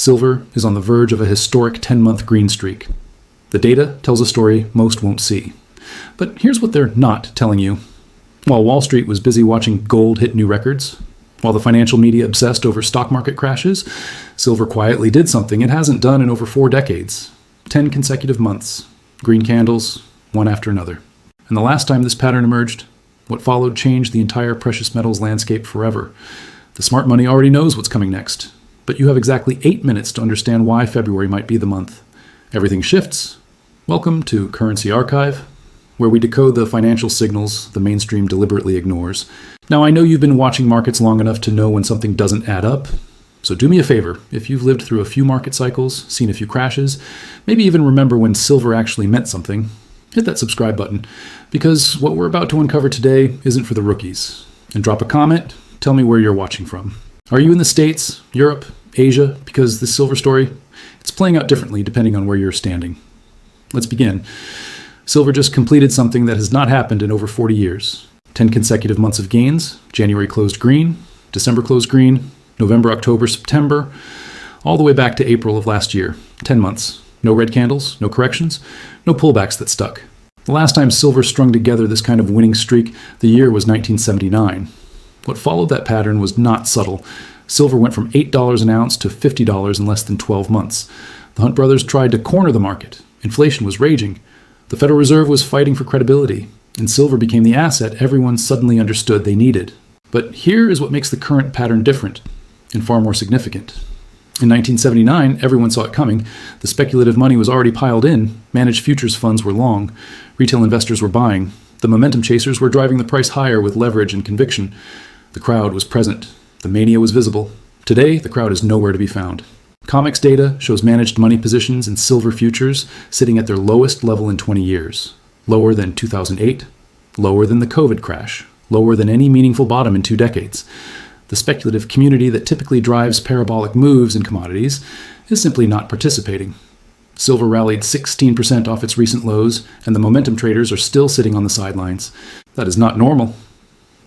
Silver is on the verge of a historic 10-month green streak. The data tells a story most won't see. But here's what they're not telling you. While Wall Street was busy watching gold hit new records, while the financial media obsessed over stock market crashes, silver quietly did something it hasn't done in over 4 decades. 10 consecutive months. Green candles, one after another. And the last time this pattern emerged, what followed changed the entire precious metals landscape forever. The smart money already knows what's coming next. But you have exactly 8 minutes to understand why February might be the month. Everything shifts. Welcome to Currency Archive, where we decode the financial signals the mainstream deliberately ignores. Now, I know you've been watching markets long enough to know when something doesn't add up. So do me a favor, if you've lived through a few market cycles, seen a few crashes, maybe even remember when silver actually meant something, hit that subscribe button, because what we're about to uncover today isn't for the rookies. And drop a comment, tell me where you're watching from. Are you in the States, Europe, Asia? Because this silver story, it's playing out differently depending on where you're standing. Let's begin. Silver just completed something that has not happened in over 40 years. 10 consecutive months of gains. January closed green, December closed green, November, October, September, all the way back to April of last year. 10 months. No red candles, no corrections, no pullbacks that stuck. The last time silver strung together this kind of winning streak, the year was 1979. What followed that pattern was not subtle. Silver went from $8 an ounce to $50 in less than 12 months. The Hunt brothers tried to corner the market. Inflation was raging. The Federal Reserve was fighting for credibility, and silver became the asset everyone suddenly understood they needed. But here is what makes the current pattern different and far more significant. In 1979, everyone saw it coming. The speculative money was already piled in. Managed futures funds were long. Retail investors were buying. The momentum chasers were driving the price higher with leverage and conviction. The crowd was present. The mania was visible. Today, the crowd is nowhere to be found. COMEX data shows managed money positions in silver futures sitting at their lowest level in 20 years. Lower than 2008, lower than the COVID crash, lower than any meaningful bottom in 2 decades. The speculative community that typically drives parabolic moves in commodities is simply not participating. Silver rallied 16% off its recent lows, and the momentum traders are still sitting on the sidelines. That is not normal.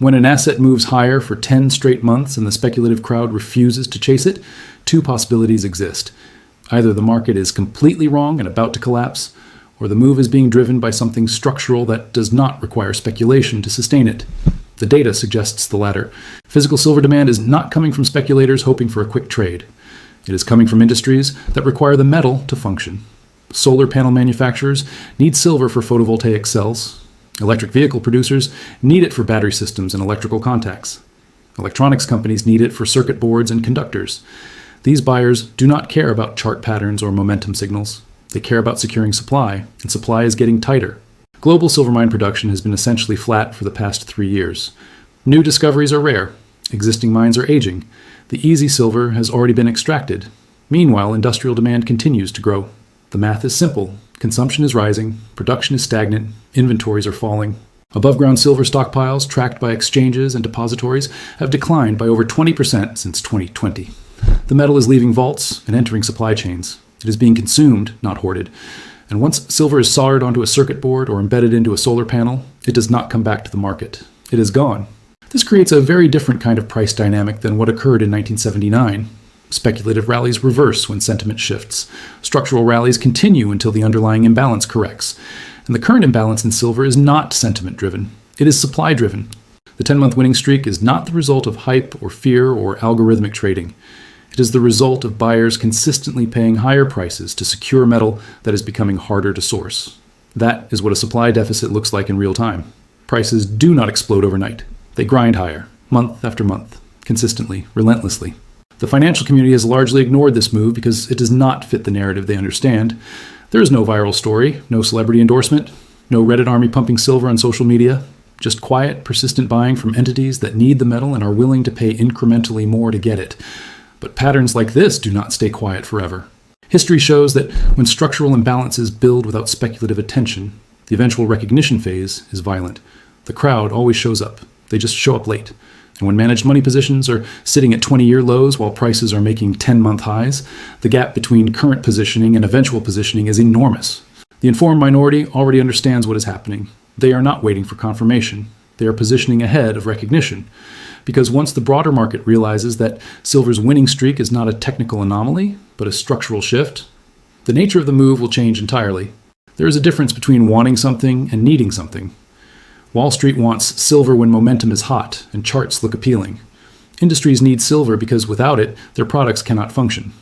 When an asset moves higher for 10 straight months and the speculative crowd refuses to chase it, 2 possibilities exist. Either the market is completely wrong and about to collapse, or the move is being driven by something structural that does not require speculation to sustain it. The data suggests the latter. Physical silver demand is not coming from speculators hoping for a quick trade. It is coming from industries that require the metal to function. Solar panel manufacturers need silver for photovoltaic cells. Electric vehicle producers need it for battery systems and electrical contacts. Electronics companies need it for circuit boards and conductors. These buyers do not care about chart patterns or momentum signals. They care about securing supply, and supply is getting tighter. Global silver mine production has been essentially flat for the past 3 years. New discoveries are rare. Existing mines are aging. The easy silver has already been extracted. Meanwhile, industrial demand continues to grow. The math is simple. Consumption is rising, production is stagnant, inventories are falling. Above-ground silver stockpiles, tracked by exchanges and depositories, have declined by over 20% since 2020. The metal is leaving vaults and entering supply chains. It is being consumed, not hoarded. And once silver is soldered onto a circuit board or embedded into a solar panel, it does not come back to the market. It is gone. This creates a very different kind of price dynamic than what occurred in 1979. Speculative rallies reverse when sentiment shifts. Structural rallies continue until the underlying imbalance corrects. And the current imbalance in silver is not sentiment-driven. It is supply-driven. The 10-month winning streak is not the result of hype or fear or algorithmic trading. It is the result of buyers consistently paying higher prices to secure metal that is becoming harder to source. That is what a supply deficit looks like in real time. Prices do not explode overnight. They grind higher, month after month, consistently, relentlessly. The financial community has largely ignored this move because it does not fit the narrative they understand. There is no viral story, no celebrity endorsement, no Reddit army pumping silver on social media, just quiet, persistent buying from entities that need the metal and are willing to pay incrementally more to get it. But patterns like this do not stay quiet forever. History shows that when structural imbalances build without speculative attention, the eventual recognition phase is violent. The crowd always shows up. They just show up late. And when managed money positions are sitting at 20-year lows while prices are making 10-month highs, the gap between current positioning and eventual positioning is enormous. The informed minority already understands what is happening. They are not waiting for confirmation. They are positioning ahead of recognition. Because once the broader market realizes that silver's winning streak is not a technical anomaly, but a structural shift, the nature of the move will change entirely. There is a difference between wanting something and needing something. Wall Street wants silver when momentum is hot and charts look appealing. Industries need silver because without it, their products cannot function.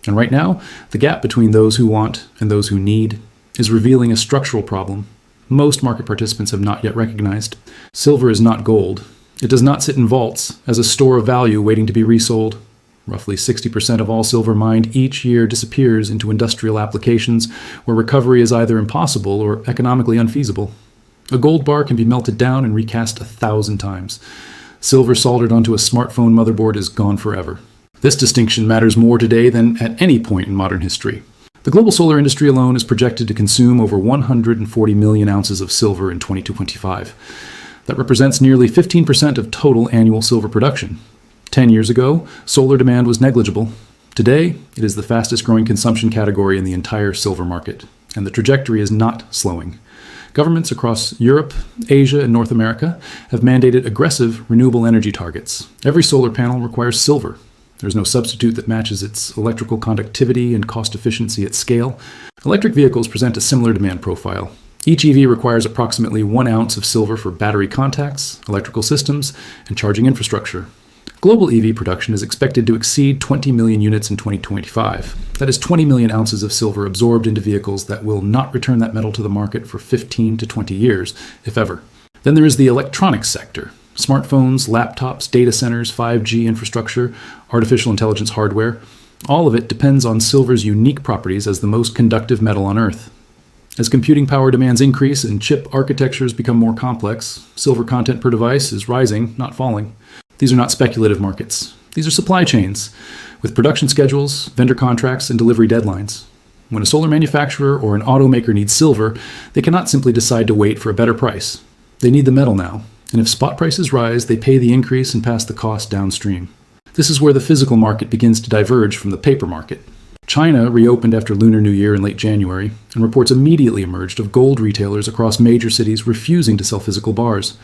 And right now, the gap between those who want and those who need is revealing a structural problem most market participants have not yet recognized. Silver is not gold. It does not sit in vaults as a store of value waiting to be resold. Roughly 60% of all silver mined each year disappears into industrial applications where recovery is either impossible or economically unfeasible. A gold bar can be melted down and recast 1,000 times. Silver soldered onto a smartphone motherboard is gone forever. This distinction matters more today than at any point in modern history. The global solar industry alone is projected to consume over 140 million ounces of silver in 2025. That represents nearly 15% of total annual silver production. 10 years ago, solar demand was negligible. Today, it is the fastest growing consumption category in the entire silver market, and the trajectory is not slowing. Governments across Europe, Asia, and North America have mandated aggressive renewable energy targets. Every solar panel requires silver. There's no substitute that matches its electrical conductivity and cost efficiency at scale. Electric vehicles present a similar demand profile. Each EV requires approximately 1 ounce of silver for battery contacts, electrical systems, and charging infrastructure. Global EV production is expected to exceed 20 million units in 2025. That is 20 million ounces of silver absorbed into vehicles that will not return that metal to the market for 15 to 20 years, if ever. Then there is the electronics sector. Smartphones, laptops, data centers, 5G infrastructure, artificial intelligence hardware. All of it depends on silver's unique properties as the most conductive metal on Earth. As computing power demands increase and chip architectures become more complex, silver content per device is rising, not falling. These are not speculative markets. These are supply chains, with production schedules, vendor contracts, and delivery deadlines. When a solar manufacturer or an automaker needs silver, they cannot simply decide to wait for a better price. They need the metal now, and if spot prices rise, they pay the increase and pass the cost downstream. This is where the physical market begins to diverge from the paper market. China reopened after Lunar New Year in late January, and reports immediately emerged of gold retailers across major cities refusing to sell physical bars.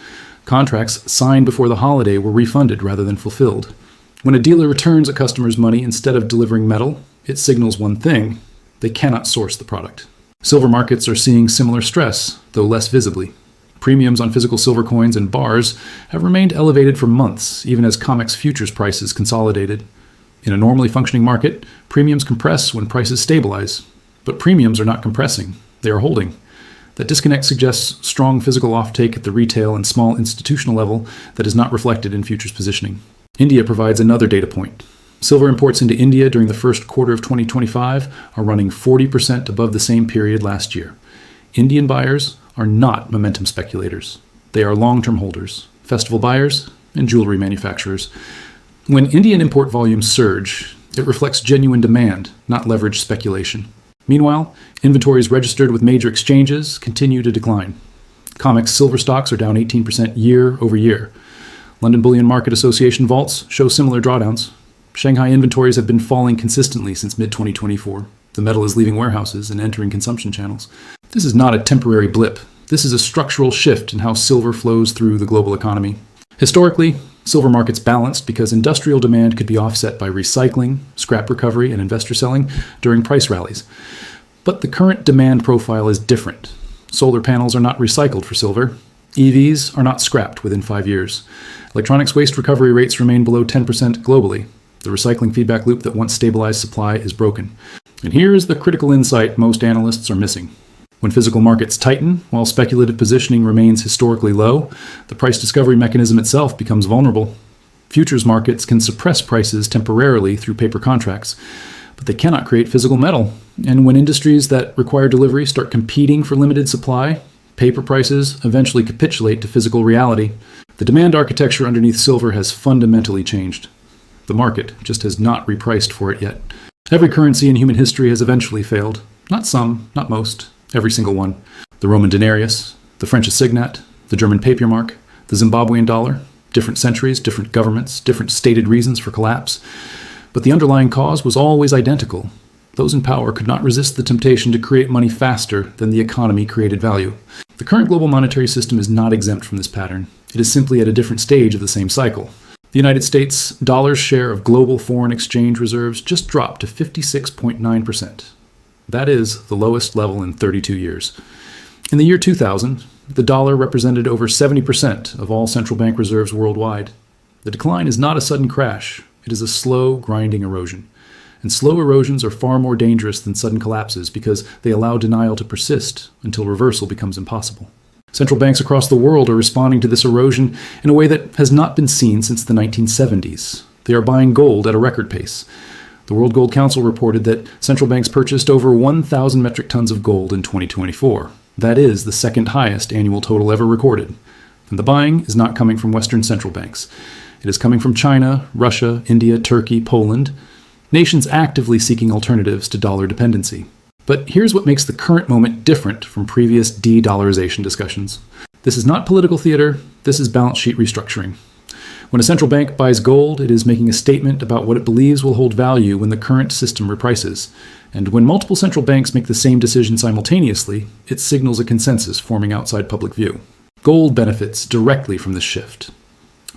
Contracts signed before the holiday were refunded rather than fulfilled. When a dealer returns a customer's money instead of delivering metal, it signals one thing: they cannot source the product. Silver markets are seeing similar stress, though less visibly. Premiums on physical silver coins and bars have remained elevated for months, even as COMEX futures prices consolidated. In a normally functioning market, premiums compress when prices stabilize. But premiums are not compressing, they are holding. That disconnect suggests strong physical offtake at the retail and small institutional level that is not reflected in futures positioning. India provides another data point. Silver imports into India during the first quarter of 2025 are running 40% above the same period last year. Indian buyers are not momentum speculators. They are long-term holders, festival buyers, and jewelry manufacturers. When Indian import volumes surge, it reflects genuine demand, not leveraged speculation. Meanwhile, inventories registered with major exchanges continue to decline. COMEX silver stocks are down 18% year over year. London Bullion Market Association vaults show similar drawdowns. Shanghai inventories have been falling consistently since mid-2024. The metal is leaving warehouses and entering consumption channels. This is not a temporary blip. This is a structural shift in how silver flows through the global economy. Historically, silver markets balanced because industrial demand could be offset by recycling, scrap recovery, and investor selling during price rallies. But the current demand profile is different. Solar panels are not recycled for silver. EVs are not scrapped within 5 years. Electronics waste recovery rates remain below 10% globally. The recycling feedback loop that once stabilized supply is broken. And here is the critical insight most analysts are missing. When physical markets tighten, while speculative positioning remains historically low, the price discovery mechanism itself becomes vulnerable. Futures markets can suppress prices temporarily through paper contracts, but they cannot create physical metal. And when industries that require delivery start competing for limited supply, paper prices eventually capitulate to physical reality. The demand architecture underneath silver has fundamentally changed. The market just has not repriced for it yet. Every currency in human history has eventually failed. Not some, not most. Every single one. The Roman denarius, the French assignat, the German papier mark, the Zimbabwean dollar, different centuries, different governments, different stated reasons for collapse. But the underlying cause was always identical. Those in power could not resist the temptation to create money faster than the economy created value. The current global monetary system is not exempt from this pattern. It is simply at a different stage of the same cycle. The United States dollar's share of global foreign exchange reserves just dropped to 56.9%. That is the lowest level in 32 years. In the year 2000, the dollar represented over 70% of all central bank reserves worldwide. The decline is not a sudden crash. It is a slow, grinding erosion. And slow erosions are far more dangerous than sudden collapses because they allow denial to persist until reversal becomes impossible. Central banks across the world are responding to this erosion in a way that has not been seen since the 1970s. They are buying gold at a record pace. The World Gold Council reported that central banks purchased over 1,000 metric tons of gold in 2024. That is the second highest annual total ever recorded. And the buying is not coming from Western central banks. It is coming from China, Russia, India, Turkey, Poland, nations actively seeking alternatives to dollar dependency. But here's what makes the current moment different from previous de-dollarization discussions. This is not political theater, this is balance sheet restructuring. When a central bank buys gold, it is making a statement about what it believes will hold value when the current system reprices. And when multiple central banks make the same decision simultaneously, it signals a consensus forming outside public view. Gold benefits directly from this shift.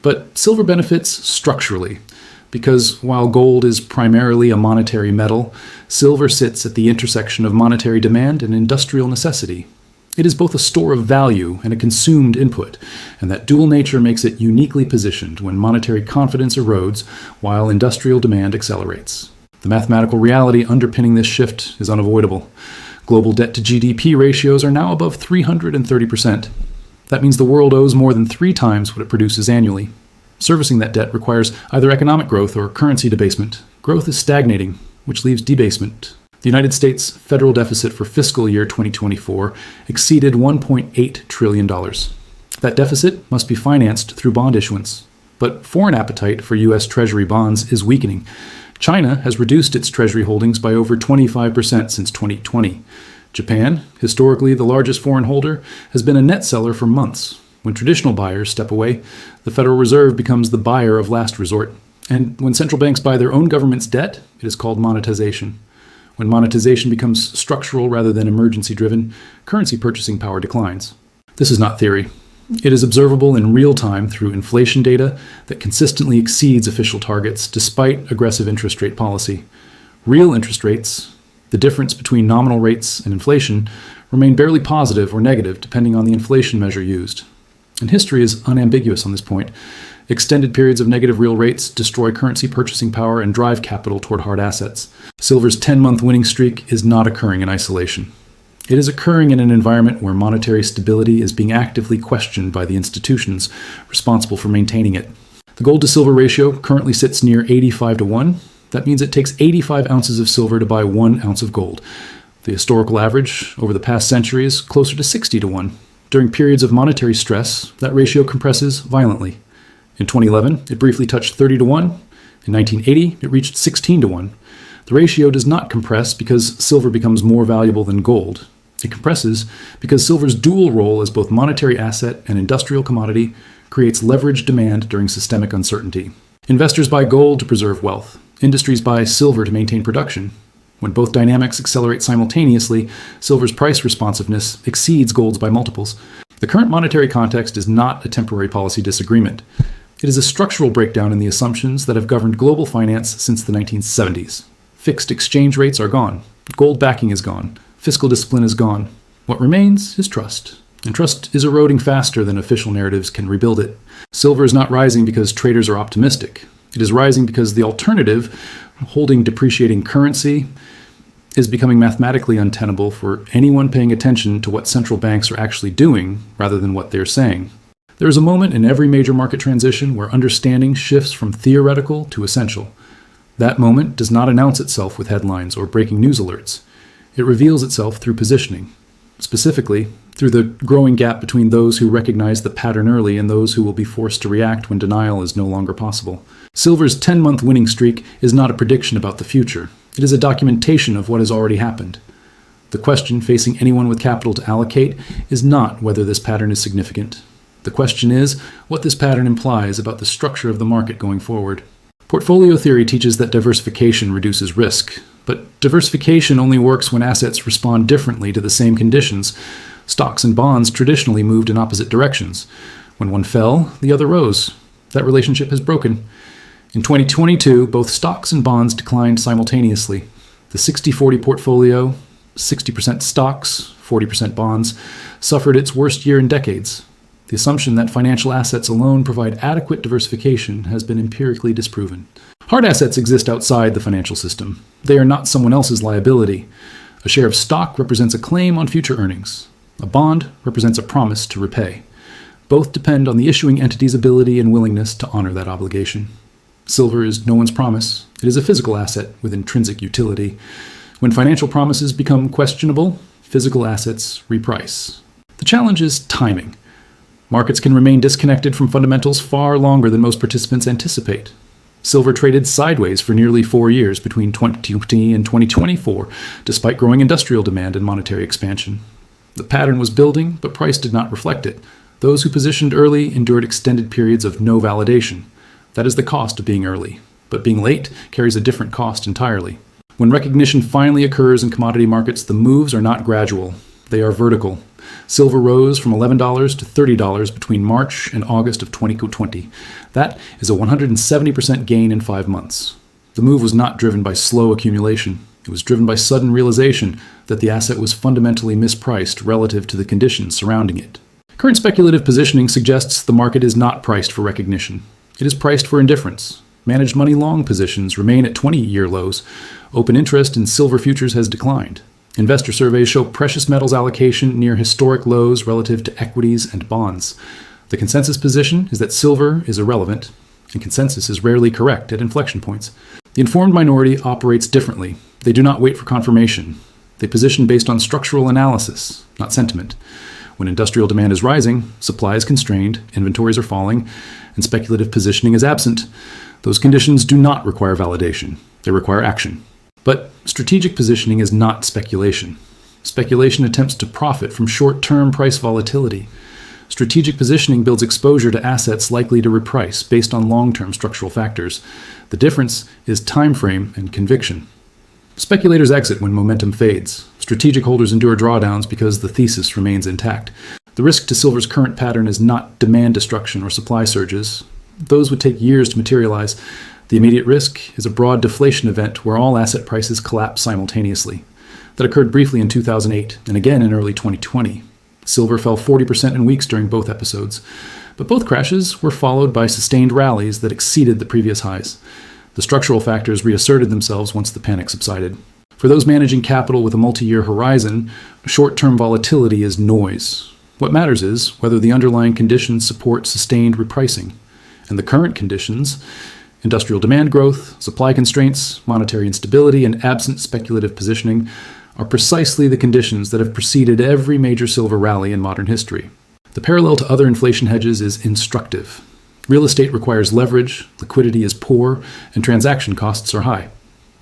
But silver benefits structurally, because while gold is primarily a monetary metal, silver sits at the intersection of monetary demand and industrial necessity. It is both a store of value and a consumed input, and that dual nature makes it uniquely positioned when monetary confidence erodes while industrial demand accelerates. The mathematical reality underpinning this shift is unavoidable. Global debt to GDP ratios are now above 330%. That means the world owes more than 3 times what it produces annually. Servicing that debt requires either economic growth or currency debasement. Growth is stagnating, which leaves debasement. The United States federal deficit for fiscal year 2024 exceeded $1.8 trillion. That deficit must be financed through bond issuance. But foreign appetite for U.S. Treasury bonds is weakening. China has reduced its Treasury holdings by over 25% since 2020. Japan, historically the largest foreign holder, has been a net seller for months. When traditional buyers step away, the Federal Reserve becomes the buyer of last resort. And when central banks buy their own government's debt, it is called monetization. When monetization becomes structural rather than emergency-driven, currency purchasing power declines. This is not theory. It is observable in real time through inflation data that consistently exceeds official targets despite aggressive interest rate policy. Real interest rates, the difference between nominal rates and inflation, remain barely positive or negative depending on the inflation measure used. And history is unambiguous on this point. Extended periods of negative real rates destroy currency purchasing power and drive capital toward hard assets. Silver's 10-month winning streak is not occurring in isolation. It is occurring in an environment where monetary stability is being actively questioned by the institutions responsible for maintaining it. The gold-to-silver ratio currently sits near 85-1. That means it takes 85 ounces of silver to buy 1 ounce of gold. The historical average over the past century is closer to 60-1. During periods of monetary stress, that ratio compresses violently. In 2011, it briefly touched 30-1. In 1980, it reached 16-1. The ratio does not compress because silver becomes more valuable than gold. It compresses because silver's dual role as both monetary asset and industrial commodity creates leveraged demand during systemic uncertainty. Investors buy gold to preserve wealth. Industries buy silver to maintain production. When both dynamics accelerate simultaneously, silver's price responsiveness exceeds gold's by multiples. The current monetary context is not a temporary policy disagreement. It is a structural breakdown in the assumptions that have governed global finance since the 1970s. Fixed exchange rates are gone. Gold backing is gone. Fiscal discipline is gone. What remains is trust. And trust is eroding faster than official narratives can rebuild it. Silver is not rising because traders are optimistic. It is rising because the alternative, holding depreciating currency, is becoming mathematically untenable for anyone paying attention to what central banks are actually doing rather than what they're saying. There is a moment in every major market transition where understanding shifts from theoretical to essential. That moment does not announce itself with headlines or breaking news alerts. It reveals itself through positioning, specifically through the growing gap between those who recognize the pattern early and those who will be forced to react when denial is no longer possible. Silver's 10-month winning streak is not a prediction about the future. It is a documentation of what has already happened. The question facing anyone with capital to allocate is not whether this pattern is significant. The question is what this pattern implies about the structure of the market going forward. Portfolio theory teaches that diversification reduces risk, but diversification only works when assets respond differently to the same conditions. Stocks and bonds traditionally moved in opposite directions. When one fell, the other rose. That relationship has broken. In 2022, both stocks and bonds declined simultaneously. The 60-40 portfolio, 60% stocks, 40% bonds, suffered its worst year in decades. The assumption that financial assets alone provide adequate diversification has been empirically disproven. Hard assets exist outside the financial system. They are not someone else's liability. A share of stock represents a claim on future earnings. A bond represents a promise to repay. Both depend on the issuing entity's ability and willingness to honor that obligation. Silver is no one's promise. It is a physical asset with intrinsic utility. When financial promises become questionable, physical assets reprice. The challenge is timing. Markets can remain disconnected from fundamentals far longer than most participants anticipate. Silver traded sideways for nearly 4 years between 2020 and 2024, despite growing industrial demand and monetary expansion. The pattern was building, but price did not reflect it. Those who positioned early endured extended periods of no validation. That is the cost of being early, but being late carries a different cost entirely. When recognition finally occurs in commodity markets, the moves are not gradual. They are vertical. Silver rose from $11 to $30 between March and August of 2020. That is a 170% gain in 5 months. The move was not driven by slow accumulation. It was driven by sudden realization that the asset was fundamentally mispriced relative to the conditions surrounding it. Current speculative positioning suggests the market is not priced for recognition. It is priced for indifference. Managed money long positions remain at 20-year lows. Open interest in silver futures has declined. Investor surveys show precious metals allocation near historic lows relative to equities and bonds. The consensus position is that silver is irrelevant, and consensus is rarely correct at inflection points. The informed minority operates differently. They do not wait for confirmation. They position based on structural analysis, not sentiment. When industrial demand is rising, supply is constrained, inventories are falling, and speculative positioning is absent. Those conditions do not require validation. They require action. But strategic positioning is not speculation. Speculation attempts to profit from short-term price volatility. Strategic positioning builds exposure to assets likely to reprice based on long-term structural factors. The difference is time frame and conviction. Speculators exit when momentum fades. Strategic holders endure drawdowns because the thesis remains intact. The risk to silver's current pattern is not demand destruction or supply surges. Those would take years to materialize. The immediate risk is a broad deflation event where all asset prices collapse simultaneously. That occurred briefly in 2008 and again in early 2020. Silver fell 40% in weeks during both episodes, but both crashes were followed by sustained rallies that exceeded the previous highs. The structural factors reasserted themselves once the panic subsided. For those managing capital with a multi-year horizon, short-term volatility is noise. What matters is whether the underlying conditions support sustained repricing. And the current conditions, industrial demand growth, supply constraints, monetary instability, and absent speculative positioning, are precisely the conditions that have preceded every major silver rally in modern history. The parallel to other inflation hedges is instructive. Real estate requires leverage, liquidity is poor, and transaction costs are high.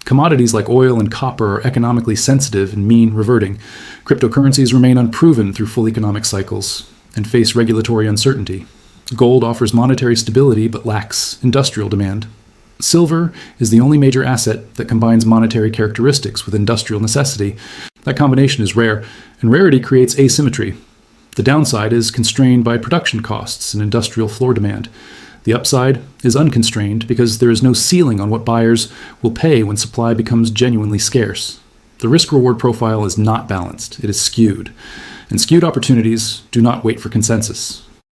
Commodities like oil and copper are economically sensitive and mean reverting. Cryptocurrencies remain unproven through full economic cycles and face regulatory uncertainty. Gold offers monetary stability but lacks industrial demand. Silver is the only major asset that combines monetary characteristics with industrial necessity. That combination is rare, and rarity creates asymmetry. The downside is constrained by production costs and industrial floor demand. The upside is unconstrained because there is no ceiling on what buyers will pay when supply becomes genuinely scarce. The risk-reward profile is not balanced, it is skewed. And skewed opportunities do not wait for consensus.